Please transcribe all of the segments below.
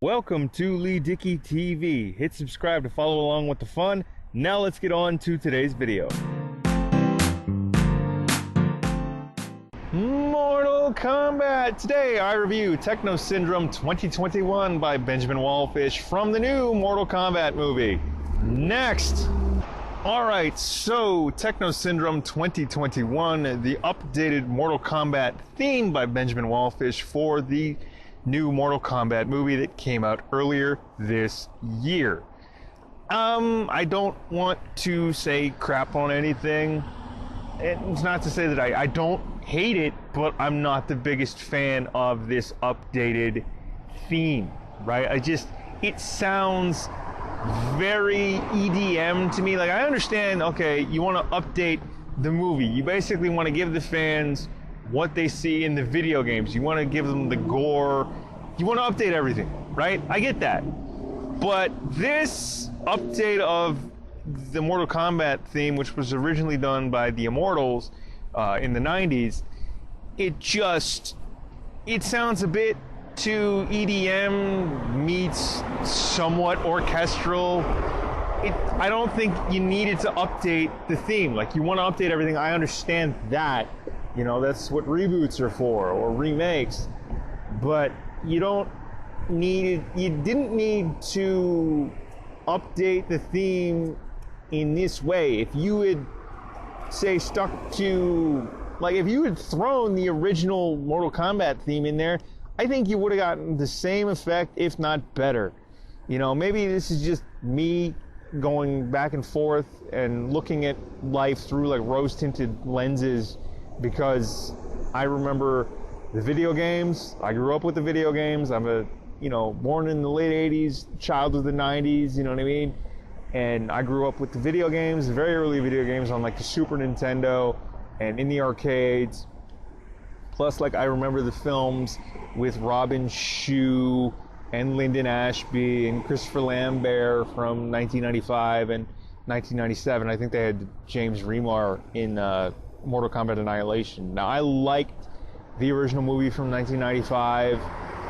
Welcome to Leigh Dickey TV. Hit subscribe to follow along with the fun. Now let's get on to today's video. Mortal Kombat. Today I review Techno Syndrome 2021 by Benjamin Wallfisch from the new Mortal Kombat movie. Next. Alright, so Techno Syndrome 2021, the updated Mortal Kombat theme by Benjamin Wallfisch for the new Mortal Kombat movie that came out earlier this year. I don't want to say crap on anything. It's not to say that I don't hate it, but I'm not the biggest fan of this updated theme, right? It sounds very EDM to me. Like, I understand, okay, you want to update the movie. You basically want to give the fans what they see in the video games. You want to give them the gore. You want to update everything, right? I get that. But this update of the Mortal Kombat theme, which was originally done by the Immortals in the 90s, it sounds a bit too EDM meets somewhat orchestral. I don't think you needed to update the theme. Like, you want to update everything. I understand that. You know, that's what reboots are for, or remakes. But you didn't need to update the theme in this way. If you had, say, stuck to, like, if you had thrown the original Mortal Kombat theme in there, I think you would have gotten the same effect, if not better. You know, maybe this is just me going back and forth and looking at life through like rose-tinted lenses, because I remember the video games. I grew up with the video games. I'm born in the late 80s, child of the 90s, you know what I mean? And I grew up with the video games, the very early video games on like the Super Nintendo and in the arcades. Plus, like, I remember the films with Robin Shou and Lyndon Ashby and Christopher Lambert from 1995 and 1997. I think they had James Remar in Mortal Kombat Annihilation. Now, I liked the original movie from 1995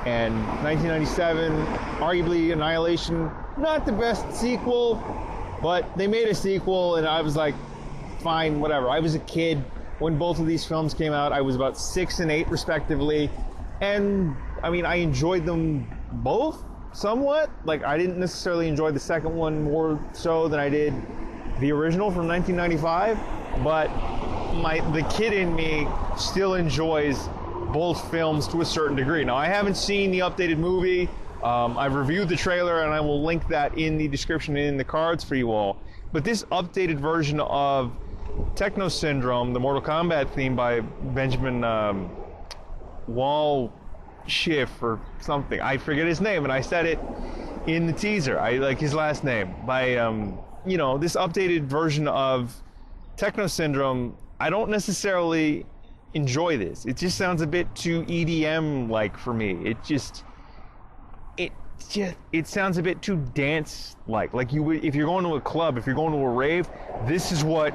and 1997, arguably Annihilation, not the best sequel, but they made a sequel and I was like, fine, whatever. I was a kid when both of these films came out. I was about 6 and 8 respectively, and I mean, I enjoyed them both somewhat. Like, I didn't necessarily enjoy the second one more so than I did the original from 1995, but the kid in me still enjoys both films to a certain degree. Now, I haven't seen the updated movie. I've reviewed the trailer, and I will link that in the description and in the cards for you all. But this updated version of Techno Syndrome, the Mortal Kombat theme by Benjamin Wallfisch or something. I forget his name, and I said it in the teaser. I like his last name. By this updated version of Techno Syndrome, I don't necessarily enjoy this. It just sounds a bit too EDM-like for me. It sounds a bit too dance-like. Like, if you're going to a club, if you're going to a rave, this is what,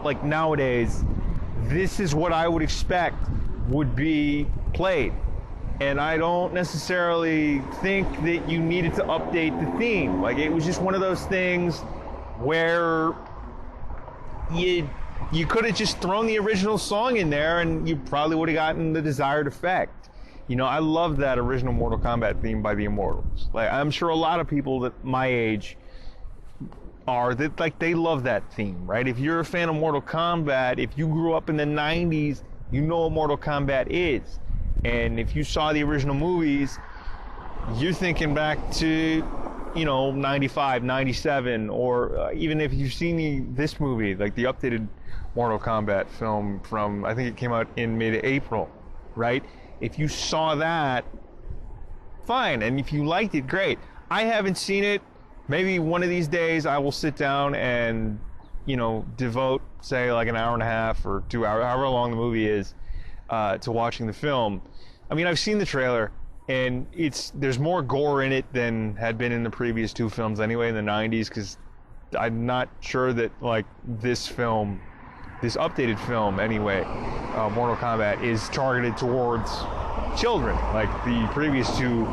like, nowadays, this is what I would expect would be played. And I don't necessarily think that you needed to update the theme. Like, it was just one of those things where you could have just thrown the original song in there and you probably would have gotten the desired effect. You know, I love that original Mortal Kombat theme by the Immortals. Like, I'm sure a lot of people that my age they love that theme, right? If you're a fan of Mortal Kombat, if you grew up in the 90s, you know what Mortal Kombat is. And if you saw the original movies, you're thinking back to, 95, 97, or even if you've seen this movie, like the updated Mortal Kombat film from, I think it came out in mid-April, right? If you saw that, fine. And if you liked it, great. I haven't seen it. Maybe one of these days I will sit down and, devote, say, like an hour and a half or 2 hours, however long the movie is, to watching the film. I mean, I've seen the trailer, and there's more gore in it than had been in the previous two films anyway in the 90s, because I'm not sure that, like, this updated film anyway, Mortal Kombat, is targeted towards children like the previous two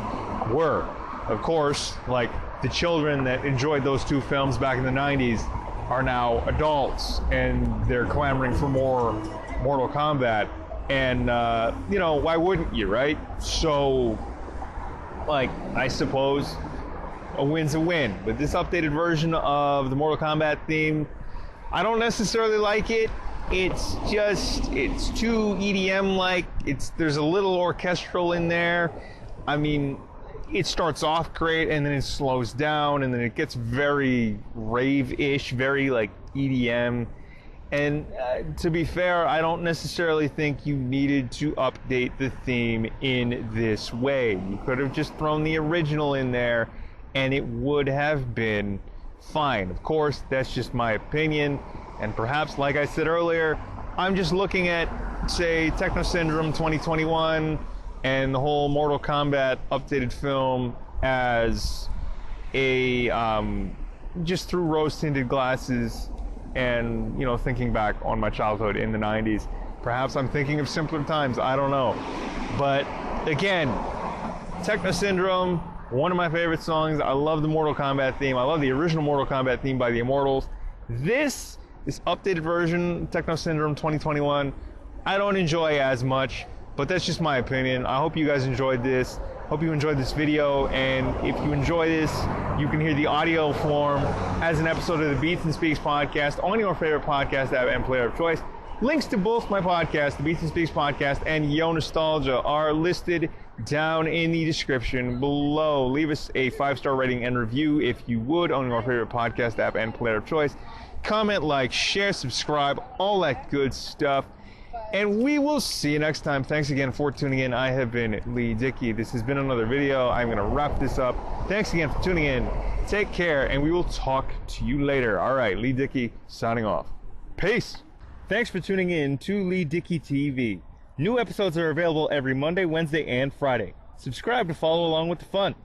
were. of course, like the children that enjoyed those two films back in the 90s are now adults, and they're clamoring for more Mortal Kombat. And, you know, why wouldn't you, right? So, like, I suppose a win's a win. But this updated version of the Mortal Kombat theme, I don't necessarily like it. It's too EDM-like. There's a little orchestral in there. I mean, it starts off great, and then it slows down, and then it gets very rave-ish, very, like, EDM. And to be fair, I don't necessarily think you needed to update the theme in this way. You could have just thrown the original in there, and it would have been fine. Of course, that's just my opinion, and perhaps, like I said earlier, I'm just looking at, say, Techno Syndrome 2021 and the whole Mortal Kombat updated film as a just through rose-tinted glasses, and, you know, thinking back on my childhood in the 90s. Perhaps I'm thinking of simpler times, I don't know. But again, Techno Syndrome, one of my favorite songs. I love the Mortal Kombat theme. I love the original Mortal Kombat theme by the Immortals. This updated version, Techno Syndrome 2021, I don't enjoy as much, but that's just my opinion. I hope you guys enjoyed this. Hope you enjoyed this video, and if you enjoy this, you can hear the audio form as an episode of the Beats and Speaks podcast on your favorite podcast app and player of choice. Links to both my podcasts, the Beats and Speaks podcast and Yo Nostalgia, are listed down in the description below. Leave us a 5-star rating and review if you would on your favorite podcast app and player of choice. Comment, like, share, subscribe, all that good stuff. And we will see you next time. Thanks again for tuning in. I have been Leigh Dickey. This has been another video. I'm going to wrap this up. Thanks again for tuning in. Take care, and we will talk to you later. All right, Leigh Dickey signing off. Peace. Thanks for tuning in to Leigh Dickey TV. New episodes are available every Monday, Wednesday, and Friday. Subscribe to follow along with the fun.